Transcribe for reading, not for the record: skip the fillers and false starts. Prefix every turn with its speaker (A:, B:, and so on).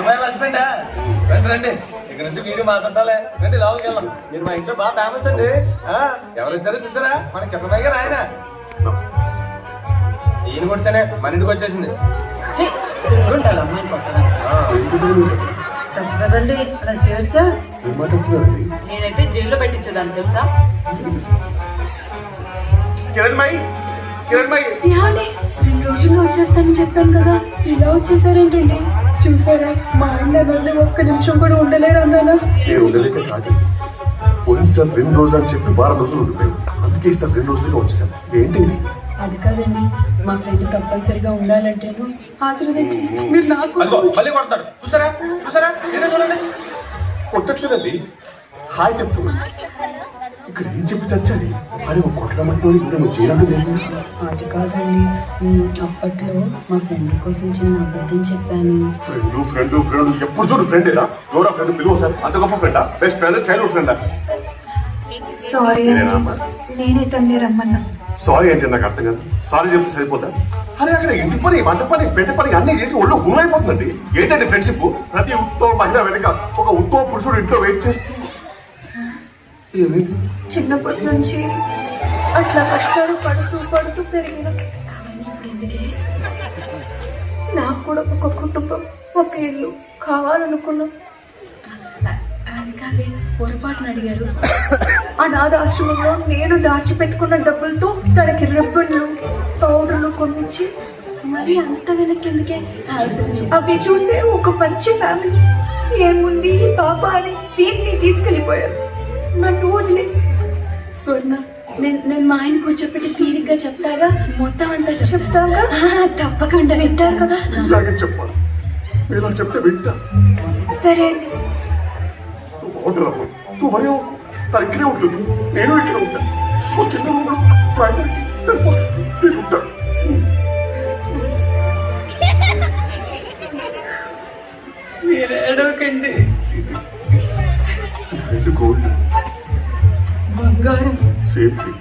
A: హస్బెండా రండి రండి ఇక్కడ నుంచి వీడియో మాట్లాడాలి రండి లోపలికి వెళ్దాం. మీరు మా ఇంట్లో బాగా ఫేమస్ అండి. ఎవరు వచ్చారో చూసారా? మన కిరణమయ్య గారు ఆయన. ఈయన కొడితేనే మన ఇంటికి వచ్చేసింది.
B: తప్పదండి అలా చేయొచ్చా? నేనైతే జైల్లో పెట్టించేదాన్ని తెలుసా?
C: కిరణమయ్య కిరణమయ్య
D: 2 రోజుల్లో వచ్చేస్తానని చెప్పాను కదా, ఇలా వచ్చేసారేంటండి? చూసారా, మా ఆయన వల్ల ఒక్క నిమిషం కూడా ఉండలేడు అన్నానా?
C: నేను ఉండలేక కాదు, పోయినసారి 2 రోజులు అని చెప్పి 12 రోజులు ఉండిపోయాను. అందుకే ఈసారి 2 రోజులుగా వచ్చేసాను. ఏంటి
D: అది కాదండి, మా ఫ్రెండ్ కంపల్సరిగా ఉండాలంటేను ఆశీర్వదించి మీరు నాకు
A: మళ్ళీ కొడతాడు. చూసారా చూసారా నేనే చూడండి.
C: కొట్టట్లేదండి, హాయ్ చెప్తున్నాను. ఇక్కడ ఏం చెప్పి చచ్చాలి? అరే ఒక కొట్టమంటూ ఇప్పుడు చేయడం లేదు.
D: అది కాదండి, అప్పట్లో మా ఫ్రెండ్ కోసం చిన్న అబద్ధం చెప్పాను.
C: ఫ్రెండ్ ఎప్పుడు చూడు ఫ్రెండేనా? ఎవరా ఫ్రెండ్? పిలువ సార్. అంత గొప్ప ఫ్రెండా? బెస్ట్ ఫ్రెండ్, చైల్డ్హుడ్ ఫ్రెండా?
E: సారీ నేనే తన్ని రమ్మన్నా.
C: సారీ అంటే నాకు అర్థం కాదు. సారీ చెప్తే సరిపోతా? అరే అక్కడ ఇంటి పని, వంట పని, పెద్ద పని అన్ని చేసి ఒళ్ళు హుమైపోతుందండి. ఏంటంటే ఫ్రెండ్షిప్? ప్రతి ఉత్తమ మహిళ వెనుక ఒక ఉత్తమ పురుషుడు ఇంట్లో వెయిట్ చేస్తుంది.
E: చిన్నప్పటి నుంచి అట్లా కష్టాలు పడుతూ పడుతూ పెరిగిన నాకు కూడా ఒక కుటుంబం, ఒక ఇల్లు కావాలనుకున్నాం.
D: అది కాదే, పొరపాటున అడిగారు.
E: అనాథాశ్రమంలో నేను దాచిపెట్టుకున్న డబ్బులతో తనకి రిబ్బన్లు, పౌడర్లు కొనిచ్చి
D: మరి అంత వెనక్కి ఎందుకే?
E: అవి చూసే ఒక మంచి ఫ్యామిలీ ఏముంది పాప అని దీన్ని తీసుకెళ్ళిపోయారు. నన్ను వదిలేసి.
D: స్వర్ణ, నేను మా ఆయన కూర్చోపెట్టి తీరిగ్గా చెప్తాగా, మొత్తం అంతా
E: చెప్తాగా?
D: తప్పకుండా
E: వింటారు కదా?
C: ఇలాగే చెప్పాలి. మీరు చెప్తే వింటా.
E: సరే అండి.
C: నువ్వు మరి తన ఇక్కడే ఉంటుంది, నేను ఇక్కడే ఉంటాను. ఒక చిన్న రూమ్ లో సరిపోతుంది. ఉంటాను.
B: మీరు ఏడవకండి.
C: ఫ్రెండ్ గోల్డ్
B: బంగారం
C: సేఫ్టీ